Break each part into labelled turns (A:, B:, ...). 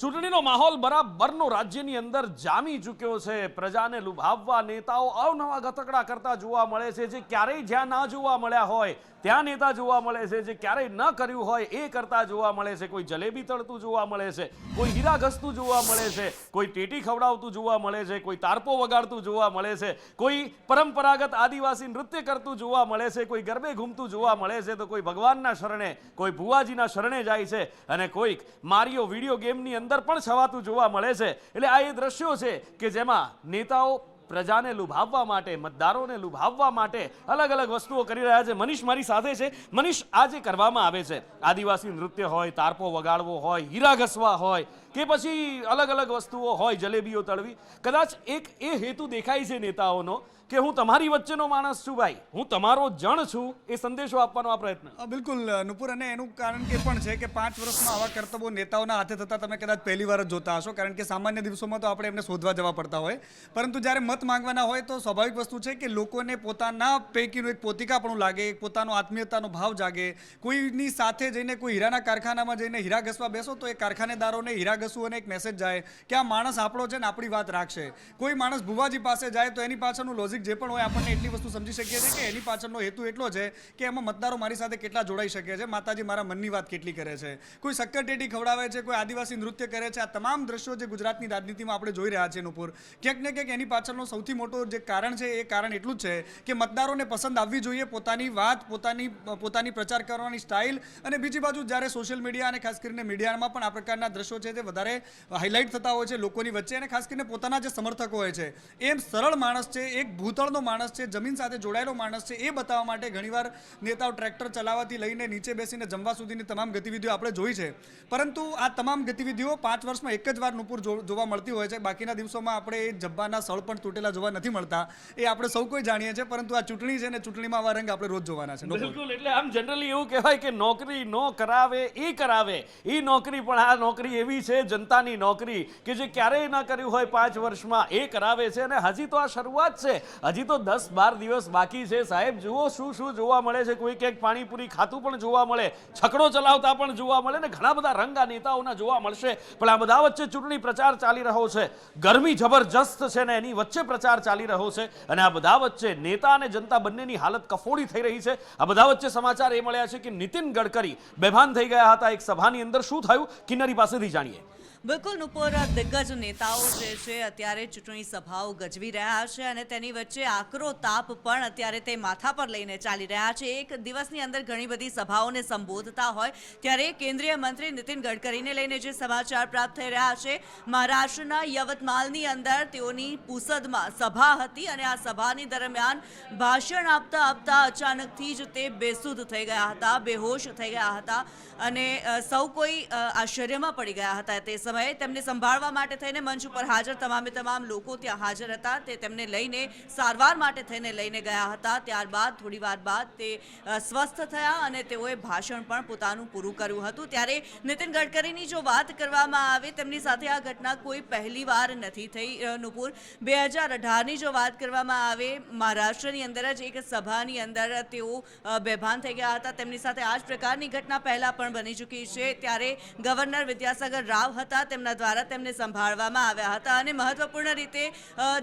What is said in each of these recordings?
A: ચૂંટણીનો માહોલ બરાબરનો રાજ્યની અંદર જામી ચૂક્યો છે। પ્રજાને લુભાવવા નેતાઓ અવનવા ગતકડા કરતા જોવા મળે છે। જે ક્યારેય જ્યાં ના જોવા મળ્યા હોય ત્યાં નેતા જોવા મળે છે, જે ક્યારેય ન કર્યું હોય એ કરતા જોવા મળે છે। કોઈ જલેબી તળતું જોવા મળે છે, કોઈ હીરા ઘસતું જોવા મળે છે, કોઈ ટેટી ખવડાવતું જોવા મળે છે, કોઈ તારપો વગાડતું જોવા મળે છે, કોઈ પરંપરાગત આદિવાસી નૃત્ય કરતું જોવા મળે છે, કોઈ ગરબે ઘૂમતું જોવા મળે છે, તો કોઈ ભગવાનના શરણે, કોઈ ભુવાજીના શરણે જાય છે અને કોઈક મારિયો વિડીયો ગેમની અંદર પણ છવાતું જોવા મળે છે। એટલે આ એ દ્રશ્યો છે કે જેમાં નેતાઓ પ્રજાને લુભાવવા માટે, મતદારોને લુભાવવા માટે અલગ અલગ વસ્તુઓ કરી રહ્યા છે। મનીષ મારી સાથે છે। મનીષ, આ જે કરવામાં આવે છે, આદિવાસી નૃત્ય હોય, તારપો વગાડવો હોય, હીરા ઘસવા હોય કે પછી અલગ અલગ વસ્તુઓ હોય, જલેબીઓ તળવી, કદાચ એક એ હેતુ દેખાય છે નેતાઓનો કે હું તમારી વચ્ચેનો માણસ છું ભાઈ, હું તમારો જણ છું, એ સંદેશો આપવાનો આ પ્રયત્ન।
B: બિલકુલ નુપુર, અને એનું કારણ કે પણ છે કે 5 વર્ષમાં આવા કરતબો નેતાઓના હાથે થતા તમે કદાચ પહેલી વાર જ જોતા હશો, કારણ કે સામાન્ય દિવસોમાં તો આપણે એમને શોધવા જવા પડતા હોય, પરંતુ જ્યારે મત માંગવાના હોય તો સ્વાભાવિક વસ્તુ છે કે લોકોને પોતાના પૈકીનું એક પોતિકાપણું લાગે, એક પોતાનો આત્મીયતાનો ભાવ જાગે। કોઈની સાથે જઈને, કોઈ હીરાના કારખાનામાં જઈને હીરા ઘસવા બેસો તો એ કારખાનેદારોને હીરા ઘસવું અને એક મેસેજ જાય કે આ માણસ આપણો છે ને આપણી વાત રાખશે। કોઈ માણસ ભુવાજી પાસે જાય તો એની પાછળનું લોજિક જે પણ હોય આપણને એટલી વસ્તુ સમજી શકીએ છીએ કે એની પાછળનો હેતુ એટલો છે કે એમાં મતદારો મારી સાથે કેટલા જોડાઈ શકે છે, માતાજી મારા મનની વાત કેટલી કરે છે, કોઈ શક્કર ટેટી ખવડાવે છે, કોઈ આદિવાસી નૃત્ય કરે છે। આ તમામ દ્રશ્યો જે ગુજરાતની રાજનીતિમાં આપણે જોઈ રહ્યા છીએ નુપુર, ક્યાંક ને ક્યાંક એની પાછળનો સૌથી મોટો જે કારણ છે એ કારણ એટલું જ છે કે મતદારોને પસંદ આવવી જોઈએ પોતાની વાત, પોતાની પ્રચાર કરવાની સ્ટાઇલ, અને બીજી બાજુ જ્યારે સોશિયલ મીડિયા અને ખાસ કરીને મીડિયામાં પણ આ પ્રકારના દ્રશ્યો છે તે વધારે હાઇલાઇટ થતા હોય છે લોકોની વચ્ચે, અને ખાસ કરીને પોતાના જે સમર્થકો હોય છે એમ સરળ માણસ છે, એક ભૂતળનો માણસ છે, જમીન સાથે જોડાયેલો માણસ છે, એ બતાવવા માટે ઘણીવાર નેતાઓ ટ્રેક્ટર ચલાવવાથી લઈને નીચે બેસીને જમવા સુધીની તમામ ગતિવિધિઓ આપણે જોઈ છે। પરંતુ આ તમામ ગતિવિધિઓ 5 વર્ષમાં એક જ વાર નુપુર જોવા મળતી હોય છે, બાકીના દિવસોમાં આપણે એ જબ્બાના સળ પણ તૂટેલા જોવા નથી મળતા, એ આપણે સૌ કોઈ જાણીએ છીએ। પરંતુ આ ચૂંટણી છે ને, ચૂંટણીમાં આવા રંગ આપણે રોજ જોવાના છે।
A: બિલકુલ, એટલે આમ જનરલી એવું કહેવાય કે નોકરી નો કરાવે એ કરાવે, એ નોકરી પણ આ નોકરી એવી છે જનતાની નોકરી કે જે ક્યારેય ન કર્યું હોય 5 વર્ષમાં એ કરાવે છે। અને હજી તો આ શરૂઆત છે, હજી તો 10-12 દિવસ બાકી છે સાહેબ। જુઓ શું શું જોવા મળે છે, કોઈ ક્યાંક પાણીપુરી ખાતું પણ જોવા મળે, છકડો ચલાવતા પણ જોવા મળે ને ઘણા બધા રંગ આ નેતાઓના જોવા મળશે। પણ આ બધા વચ્ચે ચૂંટણી પ્રચાર ચાલી રહ્યો છે, ગરમી જબરજસ્ત છે ને એની વચ્ચે પ્રચાર ચાલી રહ્યો છે, અને આ બધા વચ્ચે નેતા અને જનતા બંનેની હાલત કફોડી થઈ રહી છે। આ બધા વચ્ચે સમાચાર એ મળ્યા છે કે નીતિન ગડકરી બેભાન થઈ ગયા હતા એક સભાની અંદર। શું થયું, કિન્નરી પાસેથી જાણીએ।
C: બિલકુલ નુપુર, દિગ્ગજ નેતાઓ જે છે અત્યારે ચૂંટણી સભાઓ ગજવી રહ્યા છે અને તેની વચ્ચે આકરો તાપ પણ અત્યારે તે માથા પર લઈને ચાલી રહ્યા છે। એક દિવસની અંદર ઘણી બધી સભાઓને સંબોધતા હોય ત્યારે કેન્દ્રીય મંત્રી નીતિન ગડકરીને લઈને જે સમાચાર પ્રાપ્ત થઈ રહ્યા છે, મહારાષ્ટ્રના યવતમાલની અંદર તેઓની પુસદમાં સભા હતી અને આ સભાની દરમિયાન ભાષણ આપતા આપતા અચાનકથી જ તે બેસુધ થઈ ગયા હતા, બેહોશ થઈ ગયા હતા અને સૌ કોઈ આશ્ચર્યમાં પડી ગયા હતા। તે સમયે તેમને સંભાળવા માટે થઈને મંચ ઉપર હાજર તમામ લોકો ત્યાં હાજર હતા, તે તેમને લઈને સારવાર માટે થઈને લઈને ગયા હતા। ત્યારબાદ થોડી વાર બાદ તે સ્વસ્થ થયા અને તેઓએ ભાષણ પણ પોતાનું પૂરું કર્યું હતું। ત્યારે નીતિન ગડકરીની જો વાત કરવામાં આવે, તેમની સાથે આ ઘટના કોઈ પહેલી વાર નથી થઈ નુપુર। 2018ની જો વાત કરવામાં આવે, મહારાષ્ટ્રની અંદર જ એક સભાની અંદર તેઓ બેભાન થઈ ગયા હતા, તેમની સાથે આ જ પ્રકારની ઘટના પહેલા પણ બની ચૂકી છે। ત્યારે ગવર્નર વિદ્યાસાગર રાવ હતા, તેમના દ્વારા તેમને સંભાળવામાં આવ્યા હતા અને મહત્વપૂર્ણ રીતે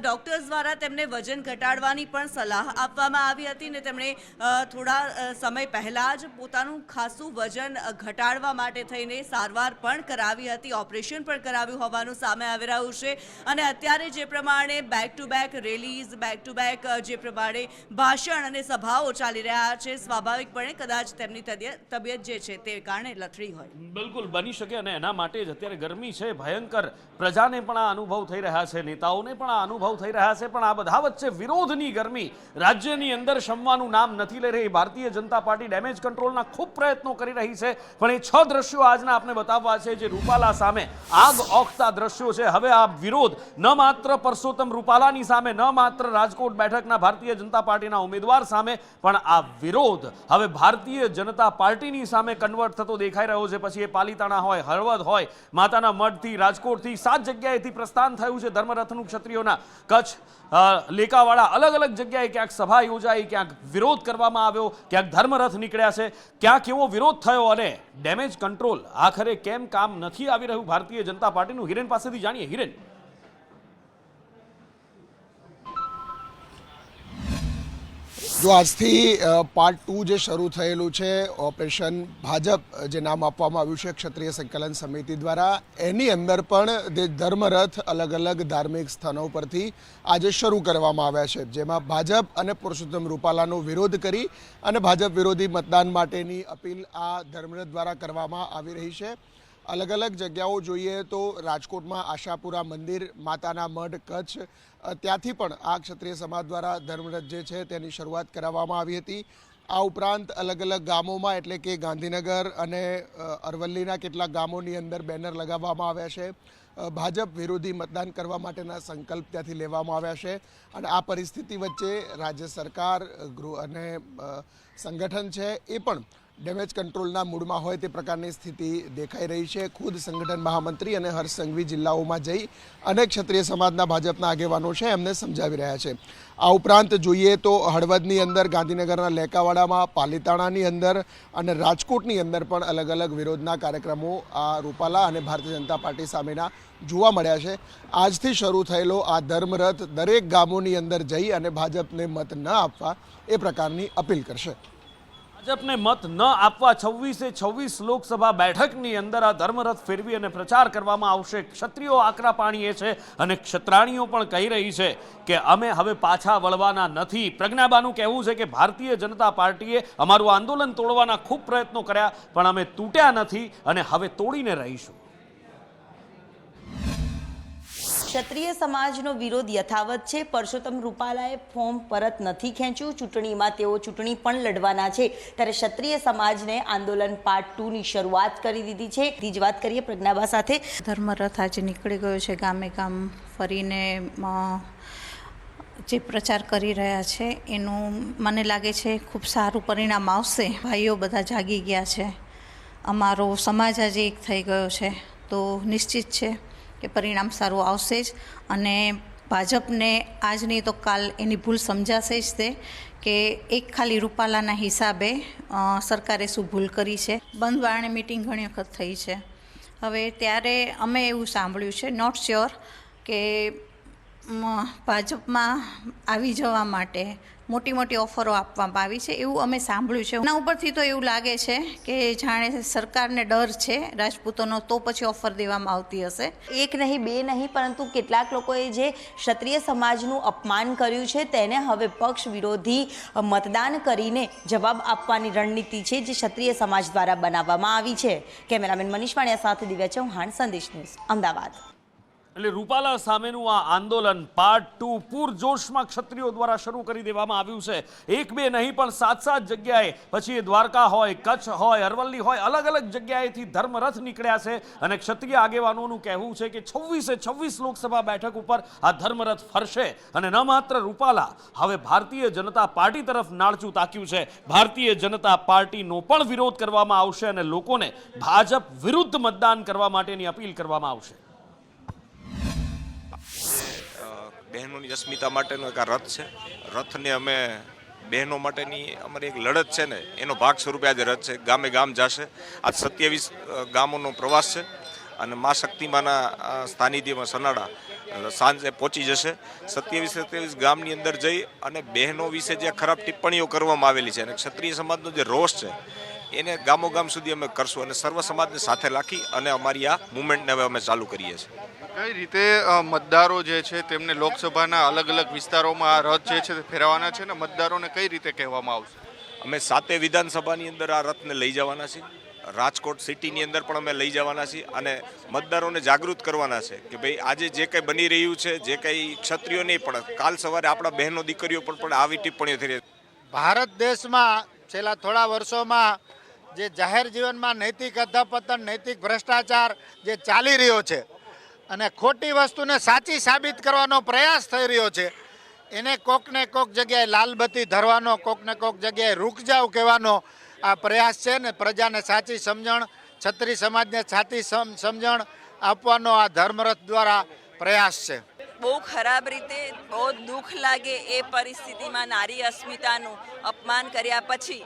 C: ડોક્ટર્સ દ્વારા તેમને વજન ઘટાડવાની પણ સલાહ આપવામાં આવી હતી અને તેમણે થોડા સમય પહેલા જ પોતાનું ખાસું વજન ઘટાડવા માટે થઈને સારવાર પણ કરાવી હતી, ઓપરેશન પણ કરાવ્યું હોવાનું સામે આવી રહ્યું છે। અને અત્યારે જે પ્રમાણે back to back rallies, back to back જે પ્રમાણે ભાષણ અને સભાઓ ચાલી રહ્યા છે, સ્વાભાવિકપણે કદાચ તેમની તબિયત જે છે તે કારણે લથડી હોય।
A: બિલકુલ બની શકે, અને એના માટે જ અત્યારે ગરમી છે ભયંકર, પ્રજાને પણ આ અનુભવ થઈ રહ્યા છે, નેતાઓને પણ આ અનુભવ થઈ રહ્યા છે। પણ આ બધા વચ્ચે વિરોધની ગરમી રાજ્યની અંદર શમવાનું નામ નથી લઈ રહી। ભારતીય જનતા પાર્ટી ડેમેજ કંટ્રોલના ખૂબ પ્રયત્નો કરી રહી છે, પણ એ 6 દ્રશ્યો આજના આપણે બતાવવા છે જે રૂપાલા સામે આગ ઓખતા દ્રશ્યો છે। હવે આ વિરોધ ન માત્ર પરસોત્તમ રૂપાલાની સામે, ન માત્ર રાજકોટ બેઠકના ભારતીય જનતા પાર્ટીના ઉમેદવાર સામે, પણ આ વિરોધ હવે ભારતીય જનતા પાર્ટીની સામે કન્વર્ટ થતો દેખાઈ રહ્યો છે। પછી એ પાલીતાણા હોય, હળવદ હોય, માતાના મઢથી, રાજકોટથી 7 જગ્યાએથી પ્રસ્થાન થયું છે ધર્મરથનું ક્ષત્રિયોના. કચ્છ, લેકાવાડા, અલગ અલગ જગ્યાએ ક્યાંક સભા યોજાઈ, ક્યાંક વિરોધ કરવામાં આવ્યો, ક્યાંક ધર્મરથ નીકળ્યા છે. ક્યાંક એવો વિરોધ થયો અને ડેમેજ કંટ્રોલ આખરે કેમ કામ નથી આવી રહ્યું ભારતીય જનતા પાર્ટીનું? હિરેન પાસેથી જાણીએ. હિરેન,
D: જો આજથી પાર્ટ 2 જે શરૂ થયેલું છે ઓપરેશન ભાજપ, જે નામ આપવામાં આવ્યું છે ક્ષત્રિય સંકલન સમિતિ દ્વારા, એની અંદર પણ ધર્મરથ અલગ અલગ ધાર્મિક સ્થાનો પરથી આજે શરૂ કરવામાં આવ્યા છે, જેમાં ભાજપ અને પુરુષોત્તમ રૂપાલાનો વિરોધ કરી અને ભાજપ વિરોધી મતદાન માટેની અપીલ આ ધર્મરથ દ્વારા કરવામાં આવી રહી છે. અલગ અલગ જગ્યાઓ જોઈએ તો રાજકોટમાં આશાપુરા મંદિર, માતાના મઢ, કચ્છ, ત્યાંથી પણ આ ક્ષત્રિય સમાજ દ્વારા ધર્મરથ જે છે તેની શરૂઆત કરાવવામાં આવી હતી. આ ઉપરાંત અલગ અલગ ગામોમાં, એટલે કે ગાંધીનગર અને અરવલ્લીના કેટલાક ગામોની અંદર બેનર લગાવવામાં આવ્યા છે. ભાજપ વિરોધી મતદાન કરવા માટેના સંકલ્પ ત્યાંથી લેવામાં આવ્યા છે. અને આ પરિસ્થિતિ વચ્ચે રાજ્ય સરકાર અને સંગઠન છે એ પણ ડેમેજ કંટ્રોલના મૂડમાં હોય તે પ્રકારની સ્થિતિ દેખાઈ રહી છે. ખુદ સંગઠન મહામંત્રી અને હર્ષ સંઘવી જિલ્લાઓમાં જઈ અને ક્ષત્રિય સમાજના ભાજપના આગેવાનો છે એમને સમજાવી રહ્યા છે. આ ઉપરાંત જોઈએ તો હળવદની અંદર, ગાંધીનગરના લેકાવાડામાં, પાલીતાણાની અંદર અને રાજકોટની અંદર પણ અલગ અલગ વિરોધના કાર્યક્રમો આ રૂપાલા અને ભારતીય જનતા પાર્ટી સામેના જોવા મળ્યા છે. આજથી શરૂ થયેલો આ ધર્મરથ દરેક ગામોની અંદર જઈ અને ભાજપને મત ન આપવા એ પ્રકારની અપીલ કરશે.
A: ભાજપને મત ન આપવા 26 લોકસભા બેઠકની અંદર આ ધર્મરથ ફેરવી અને પ્રચાર કરવામાં આવશે. ક્ષત્રિયો આકરા પાણીએ છે અને ક્ષત્રાણીઓ પણ કહી રહી છે કે અમે હવે પાછા વળવાના નથી. પ્રજ્ઞાબાનું કહેવું છે કે ભારતીય જનતા પાર્ટીએ અમારું આંદોલન તોડવાના ખૂબ પ્રયત્નો કર્યા, પણ અમે તૂટ્યા નથી અને હવે તોડીને રહીશું.
E: ક્ષત્રિય સમાજનો વિરોધ યથાવત છે. પરસોત્તમ રૂપાલાએ ફોર્મ પરત નથી ખેંચ્યું. ચૂંટણીમાં તેઓ ચૂંટણી પણ લડવાના છે. ત્યારે ક્ષત્રિય સમાજને આંદોલન પાર્ટ 2 ની શરૂઆત કરી દીધી છે. બીજી જ વાત કરીએ પ્રજ્ઞાબા સાથે.
F: ધર્મરથ આજે નીકળી ગયો છે, ગામે ગામ ફરીને જે પ્રચાર કરી રહ્યા છે એનું મને લાગે છે ખૂબ સારું પરિણામ આવશે. ભાઈઓ બધા જાગી ગયા છે, અમારો સમાજ આજે એક થઈ ગયો છે, તો નિશ્ચિત છે કે પરિણામ સારું આવશે જ. અને ભાજપને આજ નહીં તો કાલ એની ભૂલ સમજાશે જ તે કે એક ખાલી રૂપાલાના હિસાબે સરકારે શું ભૂલ કરી છે. બંધ બારણે મિટિંગ ઘણી વખત થઈ છે. હવે ત્યારે અમે એવું સાંભળ્યું છે, નોટ શ્યોર, કે ભાજપમાં આવી જવા માટે મોટી મોટી ઓફરો આપવામાં આવી છે એવું અમે સાંભળ્યું છે. એના ઉપરથી તો એવું લાગે છે કે જાણે સરકારને ડર છે રાજપૂતોનો, તો પછી ઓફર દેવામાં આવતી હશે.
E: એક નહીં, બે નહીં, પરંતુ કેટલાક લોકોએ જે ક્ષત્રિય સમાજનું અપમાન કર્યું છે તેને હવે પક્ષ વિરોધી મતદાન કરીને જવાબ આપવાની રણનીતિ છે જે ક્ષત્રિય સમાજ દ્વારા બનાવવામાં આવી છે. કેમેરામેન મનીષ વાણિયા સાથે દિવ્યા ચૌહાણ, સંદેશ ન્યૂઝ, અમદાવાદ.
A: એટલે રૂપાલા સામેનું આ આંદોલન પાર્ટ 2 પૂરજોશમાં ક્ષત્રિયો દ્વારા શરૂ કરી દેવામાં આવ્યું છે. એક બે નહીં પણ 7 જગ્યાએ, પછી એ દ્વારકા હોય, કચ્છ હોય, અરવલ્લી હોય, અલગ અલગ જગ્યાએથી ધર્મરથ નીકળ્યા છે. અને ક્ષત્રિય આગેવાનોનું કહેવું છે કે 26 લોકસભા બેઠક ઉપર આ ધર્મરથ ફરશે. અને ન માત્ર રૂપાલા, હવે ભારતીય જનતા પાર્ટી તરફ નાળચું તાક્યું છે. ભારતીય જનતા પાર્ટીનો પણ વિરોધ કરવામાં આવશે અને લોકોને ભાજપ વિરુદ્ધ મતદાન કરવા માટેની અપીલ કરવામાં આવશે.
G: બહેનોની અસ્મિતા માટેનો એક આ રથ છે. રથને અમે બહેનો માટેની અમારી એક લડત છે ને એનો ભાગ સ્વરૂપે આજે રથ છે. ગામે ગામ જશે. આજ 27 ગામોનો પ્રવાસ છે અને મા શક્તિમાના સ્થાનિધ્યમાં સનાડા સાંજે પહોંચી જશે. 27 ગામની અંદર જઈ અને બહેનો વિશે જે ખરાબ ટિપ્પણીઓ કરવામાં આવેલી છે અને ક્ષત્રિય સમાજનો જે રોષ છે એને ગામો ગામ સુધી અમે કરશું અને સર્વ સમાજને સાથે રાખી અને અમારી આ મુવમેન્ટને હવે અમે ચાલુ કરીએ છીએ.
H: કઈ રીતે મતદારો જે છે તેમને લોકસભાના અલગ અલગ વિસ્તારોમાં આ રથ જે છે તે ફેરવવાના છે ને મતદારોને કઈ રીતે કહેવામાં આવશે?
G: અમે 7 વિધાનસભાની અંદર આ રથને લઈ જવાના છીએ. રાજકોટ સિટીની અંદર પણ અમે લઈ જવાના છીએ અને મતદારોને જાગૃત કરવાના છે કે ભાઈ આજે જે કંઈ બની રહ્યું છે, જે કંઈ ક્ષત્રિયો નહીં પણ કાલ સવારે આપણા બહેનો દીકરીઓ પર પણ આવી ટિપ્પણીઓ થઈ રહી છે.
I: ભારત દેશમાં છેલ્લા થોડા વર્ષોમાં જે જાહેર જીવનમાં નૈતિક અધપતન, નૈતિક ભ્રષ્ટાચાર જે ચાલી રહ્યો છે અને ખોટી વસ્તુને સાચી સાબિત કરવાનો પ્રયાસ થઈ રહ્યો છે, એને કોકને કોક જગ્યાએ લાલબત્તી ધરવાનો, કોકને કોક જગ્યાએ રૂક જાવ કહેવાનો આ પ્રયાસ છે ને પ્રજાને સાચી સમજણ, ક્ષત્રિય સમાજને સાચી સમજણ, આપવાનો આ ધર્મરથ દ્વારા પ્રયાસ છે.
J: બહુ ખરાબ રીતે બહુ દુઃખ લાગે એ પરિસ્થિતિમાં નારી અસ્મિતાનું અપમાન કર્યા પછી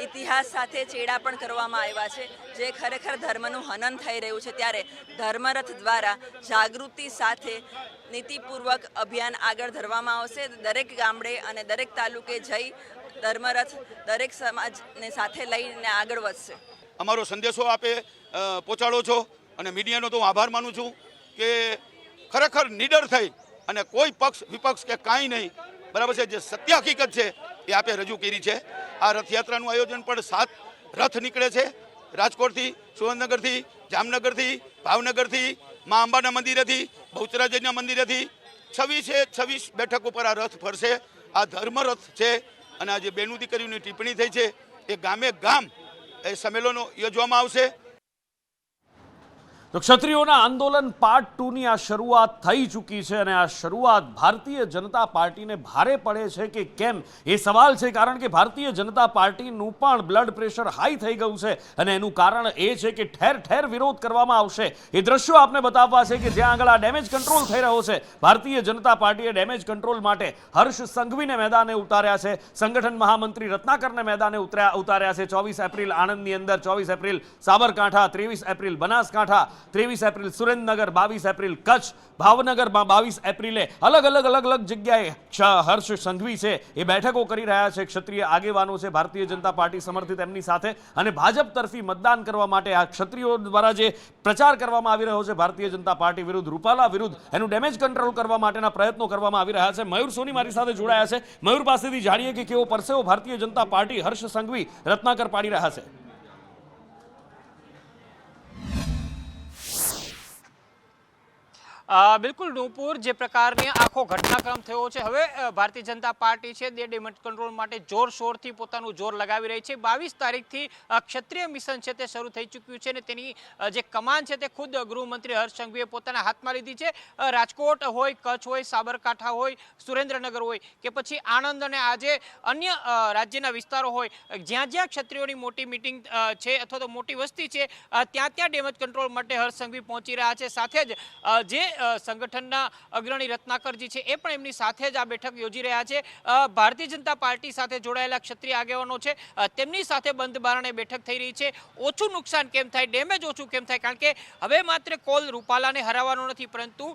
J: ઇતિહાસ સાથે ચેડા પણ કરવામાં આવ્યા છે, જે ખરેખર ધર્મનું હનન થઈ રહ્યું છે. ત્યારે ધર્મરથ દ્વારા જાગૃતિ સાથે નીતિપૂર્વક અભિયાન આગળ ધરવામાં આવશે. દરેક ગામડે અને દરેક તાલુકે જઈ ધર્મરથ દરેક સમાજને સાથે લઈને આગળ વધશે.
K: અમારો સંદેશો આપે પહોંચાડો છો અને મીડિયાનો તો હું આભાર માનું છું કે ખરેખર નિડર થઈ અને કોઈ પક્ષ વિપક્ષ કે કાંઈ નહીં, બરાબર છે, જે સત્ય હકીકત છે એ આપે રજૂ કરી છે. આ રથયાત્રાનું આયોજન પણ 7 રથ નીકળે છે, રાજકોટથી, સુરેન્દ્રનગરથી, જામનગરથી, ભાવનગરથી, મા અંબાના મંદિરેથી, બહુચરાજીના મંદિરેથી 26 બેઠક ઉપર આ રથ ફરશે. આ ધર્મરથ છે અને આ જે બેનું દીકરીઓની ટિપ્પણી થઈ છે એ ગામે ગામ એ સંમેલનો યોજવામાં આવશે.
A: તો ક્ષત્રિયોના આંદોલન પાર્ટ 2ની આ શરૂઆત થઈ ચૂકી છે અને આ શરૂઆત ભારતીય જનતા પાર્ટીને ભારે પડે છે કે કેમ એ સવાલ છે, કારણ કે ભારતીય જનતા પાર્ટીનું પણ બ્લડ પ્રેશર હાઈ થઈ ગયું છે અને એનું કારણ એ છે કે ઠેર ઠેર વિરોધ કરવામાં આવશે. એ દ્રશ્યો આપને બતાવવા છે કે જ્યાં આગળ આ ડેમેજ કંટ્રોલ થઈ રહ્યો છે. ભારતીય જનતા પાર્ટીએ ડેમેજ કંટ્રોલ માટે હર્ષ સંઘવીને મેદાને ઉતાર્યા છે, સંગઠન મહામંત્રી રત્નાકરને મેદાને ઉતાર્યા છે. 24 એપ્રિલ આણંદની અંદર, 24 April Sabarkantha, 23 April Banaskantha, 23 April Surendranagar, 22 April Kutch, ભાવનગરમાં 22 એપ્રિલે અલગ અલગ જગ્યાએ હર્ષ સંઘવી છે એ બેઠકો કરી રહ્યા છે. ક્ષત્રિય આગેવાનો છે, ભારતીય જનતા પાર્ટી સમર્થિત એમની સાથે, અને ભાજપ તરફી મતદાન કરવા માટે આ ક્ષત્રિયો દ્વારા જે પ્રચાર કરવામાં આવી રહ્યો છે ભારતીય જનતા પાર્ટી વિરુદ્ધ, રૂપાલા વિરુદ્ધ, એનું ડેમેજ કંટ્રોલ કરવા માટેના પ્રયત્નો કરવામાં આવી રહ્યા છે. મયુર સોની મારી સાથે જોડાયા છે. મયુર પાસેથી જાણીએ કે કેવો પરસેવો ભારતીય જનતા પાર્ટી હર્ષ સંઘવી રત્નાકર પાડી રહ્યા છે.
L: બિલકુલ નૂપુર, જે પ્રકારની આખો ઘટનાક્રમ થયો છે, હવે ભારતીય જનતા પાર્ટી છે તે ડેમેજ કંટ્રોલ માટે જોરશોરથી પોતાનું જોર લગાવી રહી છે. 22 તારીખથી ક્ષત્રિય મિશન છે તે શરૂ થઈ ચૂક્યું છે અને તેની જે કમાન છે તે ખુદ ગૃહમંત્રી હર્ષ સંઘવીએ પોતાના હાથમાં લીધી છે. રાજકોટ હોય, કચ્છ હોય, સાબરકાંઠા હોય, સુરેન્દ્રનગર હોય કે પછી આણંદ અને આજે અન્ય રાજ્યના વિસ્તારો હોય, જ્યાં જ્યાં ક્ષત્રિયોની મોટી મિટિંગ છે અથવા તો મોટી વસ્તી છે ત્યાં ડેમેજ કંટ્રોલ માટે હર્ષ સંઘવી પહોંચી રહ્યા છે. સાથે જ જે સંગઠનના અગ્રણી રત્નાકરજી છે એ પણ એમની સાથે જ આ બેઠક યોજી રહ્યા છે. ભારતીય જનતા પાર્ટી સાથે જોડાયેલા ક્ષત્રિય આગેવાનો છે તેમની સાથે બંધ બારણે બેઠક થઈ રહી છે. ઓછું નુકસાન કેમ થાય, ડેમેજ ઓછું કેમ થાય, કારણ કે હવે માત્ર કોલ રૂપાલાને હરાવવાનો નથી, પરંતુ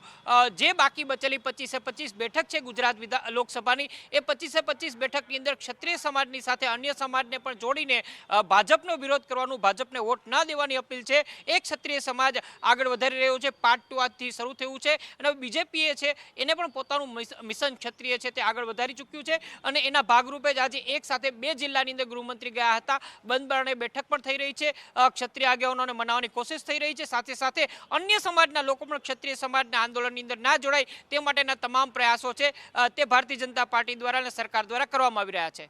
L: જે બાકી બચેલી 25 બેઠક છે ગુજરાત લોકસભાની, એ 25 બેઠકની અંદર ક્ષત્રિય સમાજની સાથે અન્ય સમાજને પણ જોડીને ભાજપનો વિરોધ કરવાનું, ભાજપને વોટ ના દેવાની અપીલ છે એક ક્ષત્રિય સમાજ આગળ વધારી રહ્યો છે. પાર્ટ 2 આજથી શરૂ થયું છે અને બીજેપી છે એને પણ પોતાનું મિશન ક્ષત્રિય છે તે આગળ વધારી ચૂક્યું છે અને એના ભાગરૂપે જ આજે એક સાથે 2 જિલ્લાની અંદર ગૃહમંત્રી ગયા હતા. બંધ બારણે બેઠક પણ થઈ રહી છે, ક્ષત્રિય આગેવાનોને મનાવવાની કોશિશ થઈ રહી છે. સાથે સાથે અન્ય સમાજના લોકો પણ ક્ષત્રિય સમાજના આંદોલનની અંદર ના જોડાય તે માટેના તમામ પ્રયાસો છે તે ભારતીય જનતા પાર્ટી દ્વારા અને સરકાર દ્વારા કરવામાં આવી રહ્યા છે.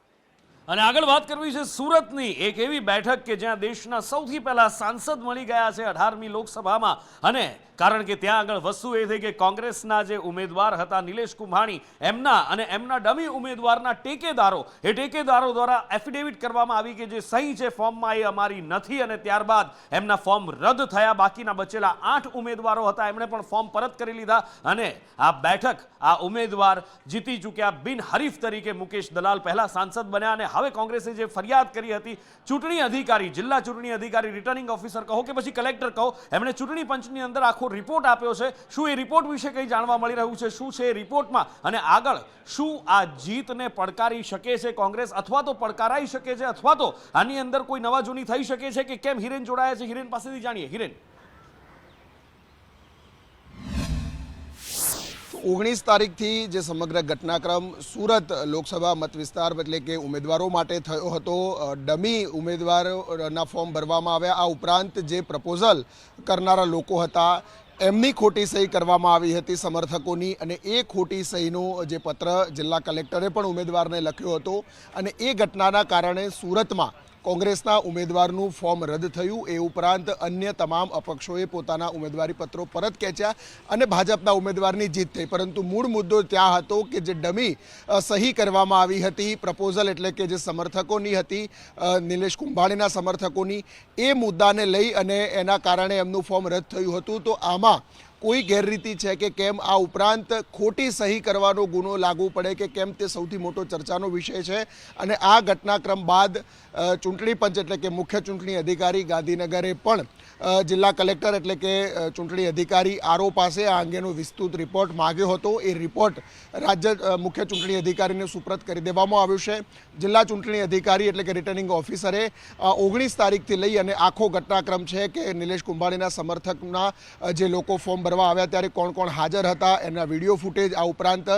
A: અને આગળ વાત કરવી છે સુરતની એક એવી બેઠક કે જ્યાં દેશના સૌથી પહેલા સાંસદ મળી ગયા છે 18મી લોકસભામાં, અને કારણ કે ત્યાં આગળ વસ્તુ એ થઈ કે કોંગ્રેસના જે ઉમેદવાર હતા નિલેશ કુંભાણી, એમના ડમી ઉમેદવારના ટેકેદારો દ્વારા એફિડેવિટ કરવામાં આવી કે જે સહી છે ફોર્મમાં એ અમારી નથી, અને ત્યારબાદ એમના ફોર્મ રદ થયા. બાકીના બચેલા 8 ઉમેદવારો હતા એમણે પણ ફોર્મ પરત કરી લીધા અને આ બેઠક આ ઉમેદવાર જીતી ચૂક્યા. બિનહરીફ તરીકે મુકેશ દલાલ પહેલા સાંસદ બન્યા અને હવે કોંગ્રેસે જે ફરિયાદ કરી હતી ચૂંટણી અધિકારી, જિલ્લા ચૂંટણી અધિકારી, રિટર્નિંગ ઓફિસર કહો કે પછી કલેક્ટર કહો, એમણે ચૂંટણી પંચની અંદર આખો રિપોર્ટ આપ્યો છે. શું એ રિપોર્ટ વિશે કંઈ જાણવા મળી રહ્યું છે? શું છે એ રિપોર્ટમાં અને આગળ શું આ જીતને પડકારી શકે છે કોંગ્રેસ, અથવા તો પડકારાઈ શકે છે, અથવા તો આની અંદર કોઈ નવા જૂની થઈ શકે છે કે કેમ? હિરેન જોડાયા છે, હિરેન પાસેથી જાણીએ. હિરેન,
D: 19 તારીખથી જે સમગ્ર ઘટનાક્રમ સુરત લોકસભા મત વિસ્તાર એટલે કે ઉમેદવારો માટે થયો હતો, ડમી ઉમેદવારોના ફોર્મ ભરવામાં આવ્યા. આ ઉપરાંત જે પ્રપોઝલ કરનારા લોકો હતા એમની ખોટી સહી કરવામાં આવી હતી સમર્થકોની, અને એ ખોટી સહીનો જે પત્ર જિલ્લા કલેક્ટરે પણ ઉમેદવારને લખ્યો હતો. અને એ ઘટનાના કારણે સુરતમાં કોંગ્રેસના ઉમેદવારનું ફોર્મ રદ થયું. એ ઉપરાંત અન્ય તમામ અપક્ષોએ પોતાના ઉમેદવારી પત્રો પરત ખેંચ્યા અને ભાજપના ઉમેદવારની જીત થઈ. પરંતુ મૂળ મુદ્દો ત્યાં હતો કે જે ડમી સહી કરવામાં આવી હતી પ્રપોઝલ, એટલે કે જે સમર્થકોની હતી નિલેશ કુંભાણીના સમર્થકોની, એ મુદ્દાને લઈ અને એના કારણે એમનું ફોર્મ રદ થયું હતું. તો આમાં કોઈ ગેરરીતિ છે કે કેમ, આ ઉપરાંત ખોટી સહી કરવાનો ગુનો લાગુ પડે કે કેમ, તે સૌથી મોટો ચર્ચાનો વિષય છે. અને આ ઘટનાક્રમ બાદ ચૂંટણી પંચ એટલે કે મુખ્ય ચૂંટણી અધિકારી ગાંધીનગરે પણ જિલ્લા કલેક્ટર એટલે કે ચૂંટણી અધિકારી આરઓ પાસે આ અંગેનો વિસ્તૃત રિપોર્ટ માંગ્યો હતો. એ રિપોર્ટ રાજ્ય મુખ્ય ચૂંટણી અધિકારીને સુપ્રત કરી દેવામાં આવ્યો છે. જિલ્લા ચૂંટણી અધિકારી એટલે કે રિટર્નિંગ ઓફિસરે 19 તારીખથી લઈ અને આખો ઘટનાક્રમ છે કે નિલેશ કુંભાણીના સમર્થકના જે લોકો ફોર્મ ભરવા આવ્યા ત્યારે કોણ કોણ હાજર હતા, એના વિડીયો ફૂટેજ, આ ઉપરાંત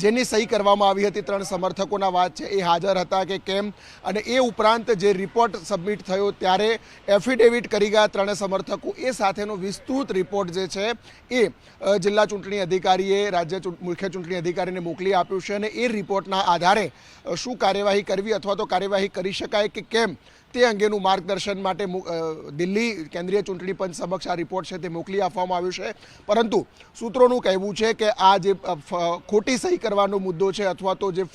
D: જેની સહી કરવામાં આવી હતી 3 સમર્થકોના વાત છે એ હાજર હતા કે કેમ, અને એ ઉપરાંત જે રિપોર્ટ સબમિટ થયો ત્યારે એફિડેવિટ કરી ગયા 3 સમર્થકો, એ સાથેનો વિસ્તૃત રિપોર્ટ જે છે એ જિલ્લા ચૂંટણી અધિકારીએ રાજ્ય મુખ્ય ચૂંટણી અધિકારીને મોકલી આપ્યું છે. અને એ રિપોર્ટના આધારે શું કાર્યવાહી કરવી અથવા તો કાર્યવાહી કરી શકાય કે કેમ, તે અંગેનું માર્ગદર્શન માટે દિલ્હી કેન્દ્રીય ચૂંટણી પંચ સમક્ષ આ રિપોર્ટ છે તે મોકલી આપવામાં આવ્યું છે. પરંતુ સૂત્રોનું કહેવું છે કે આ જે ખોટી સહી કરવાનો મુદ્દો છે અથવા તો જે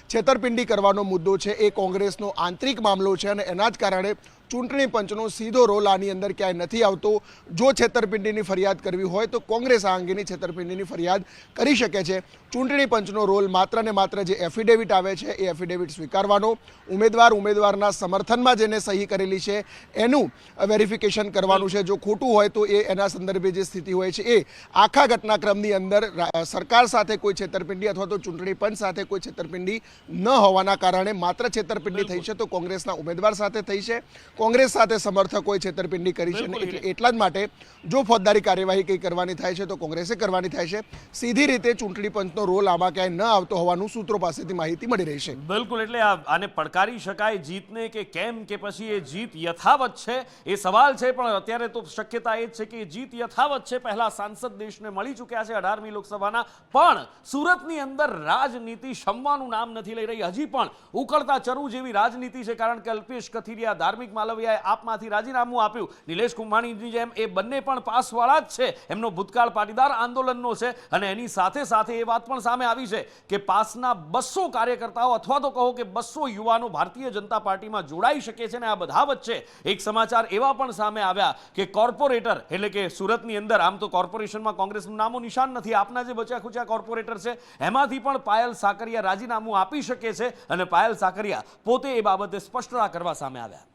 D: છેતરપિંડી કરવાનો મુદ્દો છે એ કોંગ્રેસનો આંતરિક મામલો છે અને એના જ કારણે ચૂંટણી પંચનો સીધો રોલ આની અંદર ક્યાંય નથી આવતો. જો છેતરપિંડીની ફરિયાદ કરવી હોય તો કોંગ્રેસ આ અંગેની છેતરપિંડીની ફરિયાદ કરી શકે છે. ચૂંટણી પંચનો રોલ માત્ર ને માત્ર જે એફિડેવિટ આવે છે એ એફિડેવિટ સ્વીકારવાનો, ઉમેદવારના સમર્થનમાં જેને સહી કરેલી છે એનું વેરિફિકેશન કરવાનું છે. જો ખોટું હોય તો એ એના સંદર્ભે જે સ્થિતિ હોય છે એ આખા ઘટનાક્રમની અંદર સરકાર સાથે કોઈ છેતરપિંડી અથવા તો ચૂંટણી પંચ સાથે કોઈ છેતરપિંડી ન હોવાના કારણે માત્ર છેતરપિંડી થઈ છે તો કોંગ્રેસના ઉમેદવાર સાથે થઈ છે, કોંગ્રેસ સાથે સમર્થકોએ છેતરપિંડી કરી છે. એટલે એટલા જ માટે જો ફોજદારી કાર્યવાહી કંઈ કરવાની થાય છે તો કોંગ્રેસે કરવાની થાય છે. સીધી રીતે ચૂંટણી પંચનો રોલ આમાં ક્યાંય ન આવતો હોવાનું સૂત્રો પાસેથી માહિતી મળી રહી છે.
A: બિલકુલ, એટલે આને પડકારી શકાય જીતને કે કેમ, કે પછી એ જીત યથાવત છે એ સવાલ છે. પણ અત્યારે તો શક્યતા એ જ છે કે જીત યથાવત છે. પહેલા સાંસદ દેશને મળી ચૂક્યા છે 18મી લોકસભાના, પણ સુરતની અંદર રાજનીતિ શમવાનું નામ નથી લઈ રહી. હજી પણ ઉકળતા ચરુ જેવી રાજનીતિ છે, કારણ કે અલ્પેશ કથિરિયા, ધાર્મિક માલવિયાએ આપમાંથી રાજીનામું આપ્યું. નિલેશ કુંભાણીની જેમ એ બંને પણ પાસવાળા જ છે. એમનો ભૂતકાળ પાટીદાર આંદોલનનો છે અને એની સાથે સાથે એ વાત પણ સામે આવી છે કે પાસના 200 કાર્યકર્તાઓ અથવા તો કહો કે 200 યુવાનો ભારતીય જનતા પાર્ટીમાં જોડાઈ શકે છે. અને આ બધા વચ્ચે એક સમાચાર એવા પણ સામે આવ્યા કે કોર્પોરેટર એટલે કે સુરતની અંદર આમ તો કોર્પોરેશનમાં કોંગ્રેસનું નામો નિશાન નથી, આપના જે બચ્યા ખુચ્યા કોર્પોરેટર છે એમાંથી પણ પાયલ સાકરિયા રાજીનામું આપી શકે છે. અને પાયલ સાકરિયા પોતે એ બાબતે સ્પષ્ટતા કરવા સામે આવ્યા.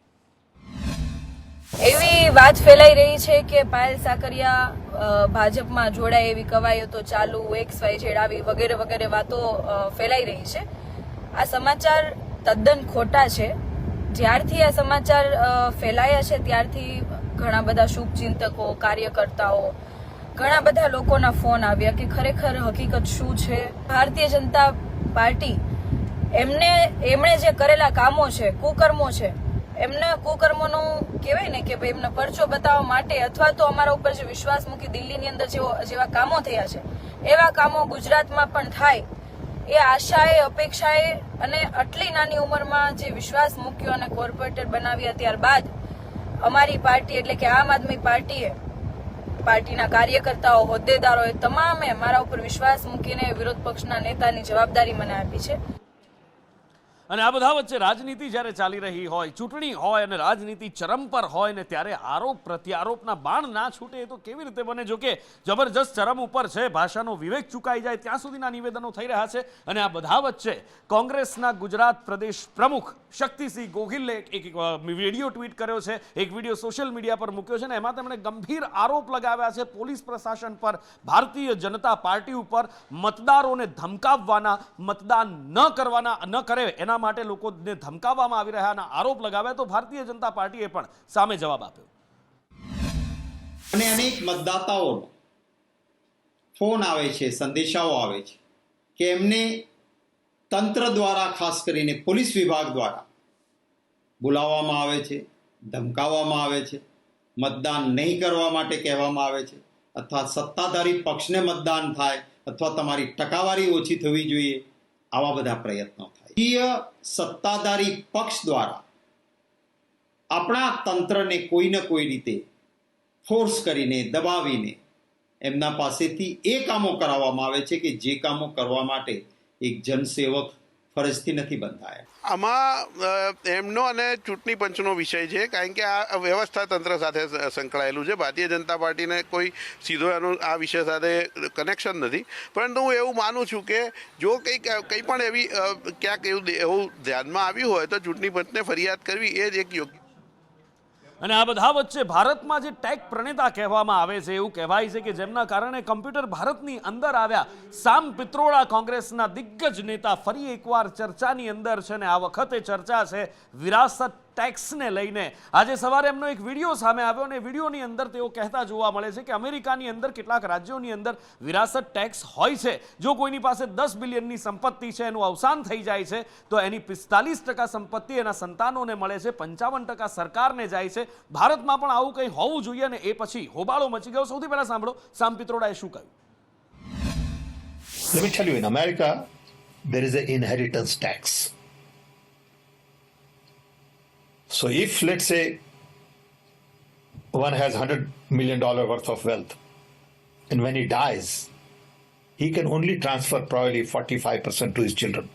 M: એવી વાત ફેલાઈ રહી છે કે પાયલ સાકરિયા ભાજપમાં જોડાય એવી કવાયતો ચાલુ, XYZ આવી વગેરે વગેરે વાતો ફેલાઈ રહી છે. આ સમાચાર તદ્દન ખોટા છે. જ્યારથી આ સમાચાર ફેલાયા છે ત્યારથી ઘણા બધા શુભચિંતકો, કાર્યકર્તાઓ, ઘણા બધા લોકોના ફોન આવ્યા કે ખરેખર હકીકત શું છે. ભારતીય જનતા પાર્ટી એમણે જે કરેલા કામો છે, કુકર્મો છે, એમના કુકર્મોનું કહેવાય ને કે ભાઈ એમનો પરચો બતાવવા માટે અથવા તો અમારા ઉપર જે વિશ્વાસ મૂકી દિલ્હીની અંદર જેવા કામો થયા છે એવા કામો ગુજરાતમાં પણ થાય એ આશાએ, અપેક્ષાએ અને આટલી નાની ઉંમરમાં જે વિશ્વાસ મૂક્યો અને કોર્પોરેટર બનાવ્યા ત્યારબાદ અમારી પાર્ટી એટલે કે આમ આદમી પાર્ટીના કાર્યકર્તાઓ, હોદ્દેદારોએ તમામે મારા ઉપર વિશ્વાસ મૂકીને વિરોધ પક્ષના નેતાની જવાબદારી મને આપી છે.
A: અને આ બધા વચ્ચે રાજનીતિ જ્યારે ચાલી રહી હોય, ચૂંટણી હોય અને રાજનીતિ ચરમ પર હોય ને ત્યારે આરોપ પ્રત્યારોપના બાણ ના છૂટે એ તો કેવી રીતે બને? જો કે જબરજસ્ત ચરમ ઉપર છે, ભાષાનો વિવેક ચૂકાઈ જાય ત્યાં સુધીના નિવેદનો થઈ રહ્યા છે. અને આ બધા વચ્ચે કોંગ્રેસના ગુજરાત પ્રદેશ પ્રમુખ શક્તિસિંહ ગોહિલે એક વિડીયો ટ્વીટ કર્યો છે, એક વિડીયો સોશિયલ મીડિયા પર મૂક્યો છે ને એમાં તેમણે ગંભીર આરોપ લગાવ્યા છે પોલીસ પ્રશાસન પર, ભારતીય જનતા પાર્ટી ઉપર, મતદારોને ધમકાવવાના, મતદાન ન કરે એના માટે લોકોને ધમકાવવામાં આવી રહ્યાના આરોપ લગાવ્યા. તો ભારતીય જનતા પાર્ટીએ પણ સામે જવાબ આપ્યો.
N: અને અનેક મતદાતાઓનો ફોન આવે છે, સંદેશાઓ આવે છે કે એમને તંત્ર દ્વારા, ખાસ કરીને પોલીસ વિભાગ દ્વારા બોલાવવામાં આવે છે, ધમકાવવામાં આવે છે, મતદાન નહીં કરવા માટે કહેવામાં આવે છે, અથવા સત્તાધારી પક્ષને મતદાન થાય અથવા તમારી ટકાવારી ઓછી થવી જોઈએ, આવા બધા પ્રયત્નો થાય. સત્તાધારી પક્ષ દ્વારા આપણા તંત્રને કોઈને કોઈ રીતે ફોર્સ કરીને દબાવીને એમના પાસેથી એ કામો કરાવવામાં આવે છે કે જે કામો કરવા માટે એક જનસેવક ફરજથી નથી બંધાયા.
O: આમાં એમનો અને ચૂંટણી પંચનો વિષય છે, કારણ કે આ વ્યવસ્થા તંત્ર સાથે સંકળાયેલું છે. ભારતીય જનતા પાર્ટીને કોઈ સીધો એનો આ વિષય સાથે કનેક્શન નથી, પરંતુ હું એવું માનું છું કે જો કંઈ પણ એવી ક્યાંક એવું ધ્યાનમાં આવ્યું હોય તો ચૂંટણી પંચને ફરિયાદ કરવી એ જ એક યોગ્ય.
A: અને આ બધા વચ્ચે ભારતમાં જે ટેક પ્રણેતા કહેવામાં આવે છે, એવું કહેવાય છે કે જેમના કારણે કમ્પ્યુટર ભારતની અંદર આવ્યા, સામ પિત્રોડા કોંગ્રેસના દિગ્ગજ નેતા ફરી એકવાર ચર્ચાની અંદર છે. ને આ વખતે ચર્ચા છે વિરાસત ટેક્સને લઈને. આજે સવારે એમનો એક વિડીયો સામે આવ્યો અને વિડીયોની અંદર તેઓ કહેતા જોવા મળે છે કે અમેરિકાની અંદર કેટલાક રાજ્યોની અંદર વિરાસત ટેક્સ હોય છે. જો કોઈની પાસે 10 બિલિયનની સંપત્તિ છે, એનું અવસાન થઈ જાય છે, તો એની 45% સંપત્તિ એના સંતાનોને મળે છે, 55% સરકારને જાય છે. ભારતમાં પણ આવું કંઈ હોવું જોઈએ ને એ પછી હોબાળો મચી ગયો. સૌથી પહેલા સાંભળો સામ પિત્રોડાએ શું કહ્યું.
P: Let me tell you, in America, there is an inheritance tax. So if, let's say, one has $100 million worth of wealth, and when he dies, he can only transfer probably 45% to his children.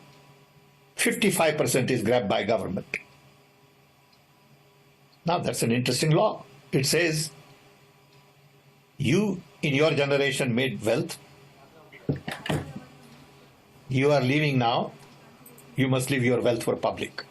P: 55% is grabbed by government. Now that's an interesting law. It says, you in your generation made wealth. You are leaving now. You must leave your wealth for public.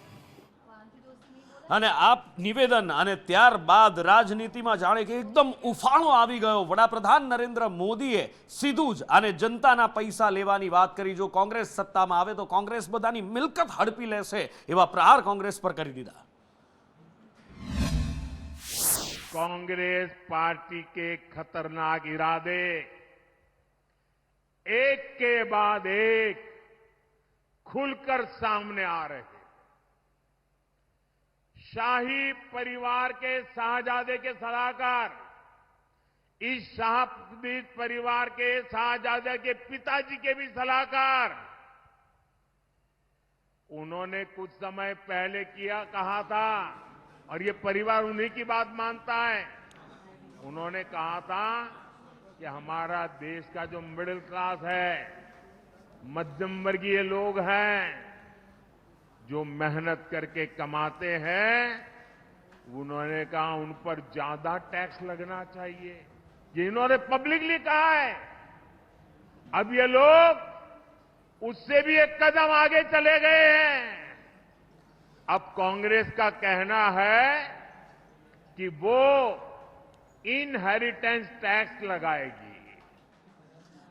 A: અને આ નિવેદન અને ત્યારબાદ રાજનીતિમાં જાણે કે એકદમ ઉફાણો આવી ગયો. વડાપ્રધાન નરેન્દ્ર મોદીએ સીધું જ આને જનતાના પૈસા લેવાની વાત કરી. જો કોંગ્રેસ સત્તામાં આવે તો કોંગ્રેસ બધાની મિલકત હડપી લેશે, એવા પ્રહાર કોંગ્રેસ પર કરી દીધા.
Q: कांग्रेस पार्टी के खतरनाक इरादे एक के बाद एक खुलकर सामने आ रहे हैं. शाही परिवार के शाहजादे के सलाहकार, इस शाही परिवार के शाहजादे के पिताजी के भी सलाहकार, उन्होंने कुछ समय पहले कहा था, और ये परिवार उन्हीं की बात मानता है. उन्होंने कहा था कि हमारा देश का जो मिडिल क्लास है, मध्यम वर्गीय लोग हैं, जो मेहनत करके कमाते हैं, उन्होंने कहा उन पर ज्यादा टैक्स लगना चाहिए. ये इन्होंने पब्लिकली कहा है. अब ये लोग उससे भी एक कदम आगे चले गए हैं. अब कांग्रेस का कहना है कि वो इनहेरिटेंस टैक्स लगाएगी.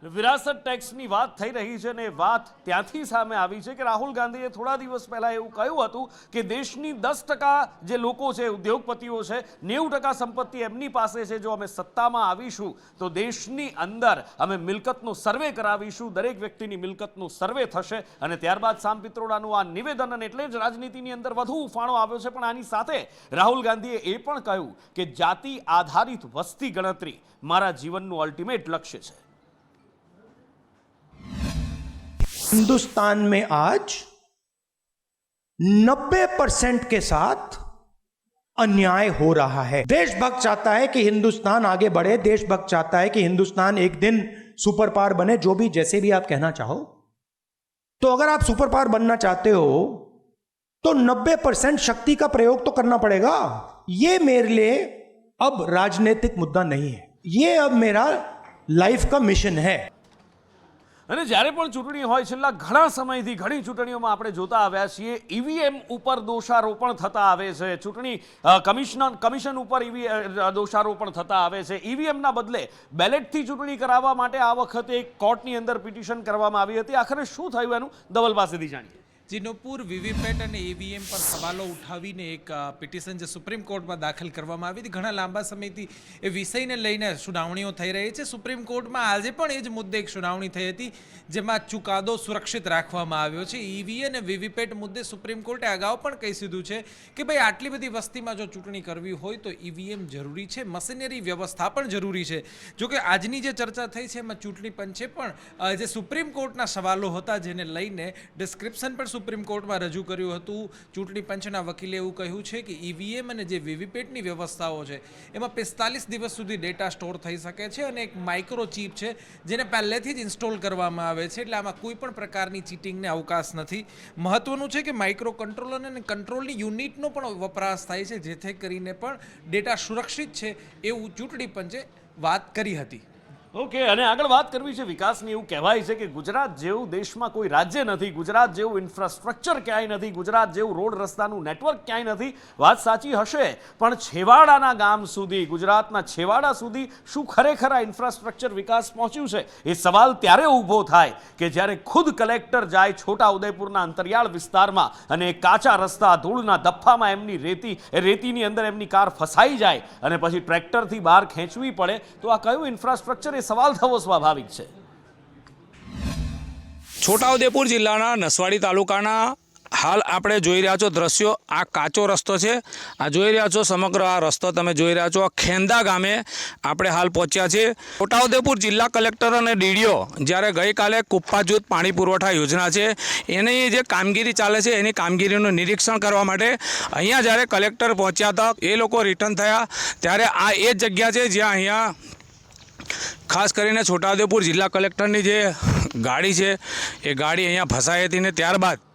A: વિરાસત ટેક્સની વાત થઈ રહી છે ને વાત ત્યાંથી સામે આવી છે કે રાહુલ ગાંધીએ થોડા દિવસ પહેલા એવું કહ્યું હતું કે દેશની 10% જે લોકો છે, ઉદ્યોગપતિઓ છે, 90% સંપત્તિ એમની પાસે છે. જો અમે સત્તામાં આવીશું તો દેશની અંદર અમે મિલકતનો સર્વે કરાવીશું, દરેક વ્યક્તિની મિલકતનો સર્વે થશે. અને ત્યારબાદ સામ પિત્રોડાનું આ નિવેદન, અને એટલે જ રાજનીતિની અંદર વધુ ઉફાણો આવ્યો છે. પણ આની સાથે રાહુલ ગાંધીએ એ પણ કહ્યું કે જાતિ આધારિત વસ્તી ગણતરી મારા જીવનનું અલ્ટિમેટ લક્ષ્ય છે.
R: हिंदुस्तान में आज 90% के साथ अन्याय हो रहा है. देशभक्त चाहता है कि हिंदुस्तान आगे बढ़े, देशभक्त चाहता है कि हिंदुस्तान एक दिन सुपर पावर बने. जो भी जैसे भी आप कहना चाहो, तो अगर आप सुपर पावर बनना चाहते हो तो 90% शक्ति का प्रयोग तो करना पड़ेगा. ये मेरे लिए अब राजनीतिक मुद्दा नहीं है, ये अब मेरा लाइफ का मिशन है.
A: અને જ્યારે પણ ચૂંટણી હોય, છેલ્લા ઘણા સમયથી ઘણી ચૂંટણીઓમાં આપણે જોતા આવ્યા છીએ, ઈવીએમ ઉપર દોષારોપણ થતા આવે છે. ચૂંટણી કમિશન ઉપર દોષારોપણ થતા આવે છે. ઈવીએમના બદલે બેલેટથી ચૂંટણી કરાવવા માટે આ વખતે એક કોર્ટની અંદર પિટિશન કરવામાં આવી હતી. આખરે શું થયું એનું ધવલ પાસેથી જાણીએ.
S: જીનોપુર વીવીપેટ અને ઈવીએમ પર સવાલો ઉઠાવીને એક પિટિશન જે સુપ્રીમ કોર્ટમાં દાખલ કરવામાં આવી હતી. ઘણા લાંબા સમયથી એ વિષયને લઈને સુનાવણીઓ થઈ રહી છે. સુપ્રીમ કોર્ટમાં આજે પણ એ જ મુદ્દે એક સુનાવણી થઈ હતી, જેમાં ચુકાદો સુરક્ષિત રાખવામાં આવ્યો છે. ઈવી અને વીવીપેટ મુદ્દે સુપ્રીમ કોર્ટે અગાઉ પણ કહી દીધું છે કે ભાઈ આટલી બધી વસ્તીમાં જો ચૂંટણી કરવી હોય તો ઈવીએમ જરૂરી છે, મશીનરી વ્યવસ્થા પણ જરૂરી છે. જોકે આજની જે ચર્ચા થઈ છે એમાં ચૂંટણી પંચે પણ જે સુપ્રીમ કોર્ટના સવાલો હતા જેને લઈને ડિસ્ક્રિપ્શન પણ સુપ્રીમ કોર્ટમાં રજૂ કર્યું હતું. ચૂંટણી પંચના વકીલે એવું કહ્યું છે કે ઈવીએમ અને જે વીવીપેટની વ્યવસ્થાઓ છે એમાં 45 દિવસ સુધી ડેટા સ્ટોર થઈ શકે છે અને એક માઇક્રોચીપ છે જેને પહેલેથી જ ઇન્સ્ટોલ કરવામાં આવે છે, એટલે આમાં કોઈ પણ પ્રકારની ચીટિંગને અવકાશ નથી. મહત્વનું છે કે માઇક્રો કંટ્રોલર અને કંટ્રોલની યુનિટનો પણ વપરાશ થાય છે, જેથી કરીને પણ ડેટા સુરક્ષિત છે એવું ચૂંટણી પંચે વાત કરી હતી.
A: ઓકે, અને આગળ વાત કરવી છે વિકાસની. એવું કહેવાય છે કે ગુજરાત જેવું દેશમાં કોઈ રાજ્ય નથી, ગુજરાત જેવું ઇન્ફ્રાસ્ટ્રક્ચર ક્યાંય નથી, ગુજરાત જેવું રોડ રસ્તાનું નેટવર્ક ક્યાંય નથી. વાત સાચી હશે, પણ છેવાડાના ગામ સુધી, ગુજરાતના છેવાડા સુધી શું ખરેખર આ ઇન્ફ્રાસ્ટ્રક્ચર વિકાસ પહોંચ્યું છે? એ સવાલ ત્યારે ઊભો થાય કે જ્યારે ખુદ કલેક્ટર જાય છોટા ઉદેપુરના અંતરિયાળ વિસ્તારમાં અને કાચા રસ્તા, ધૂળના દફ્ફામાં એમની રેતીની અંદર એમની કાર ફસાઈ જાય અને પછી ટ્રેક્ટરથી બહાર ખેંચવી પડે, તો આ કયું ઇન્ફ્રાસ્ટ્રક્ચર? એ સવાલ થવો સ્વાભાવિક છે.
T: છોટાઉદેપુર જિલ્લાના નસવાડી તાલુકાના હાલ આપણે જોઈ રહ્યા છો દ્રશ્યો. આ કાચો રસ્તો છે, આ જોઈ રહ્યા છો સમગ્ર આ રસ્તો તમે જોઈ રહ્યા છો. ખેંદા ગામે આપણે હાલ પહોંચ્યા છીએ. છોટાઉદેપુર જિલ્લા કલેક્ટર અને ડીડીઓ જ્યારે ગઈકાલે કુપ્પા જૂથ પાણી પુરવઠા યોજના છે એની જે કામગીરી ચાલે છે એની કામગીરીનું નિરીક્ષણ કરવા માટે અહીંયા જ્યારે કલેક્ટર પહોંચ્યા હતા, એ લોકો રિટર્ન થયા ત્યારે આ એ જ જગ્યા છે જ્યાં અહીંયા ખાસ કરીને છોટાઉદેપુર જિલ્લા કલેક્ટરની જે ગાડી છે એ ગાડી અહીંયા ફસાઈ હતી ને ત્યારબાદ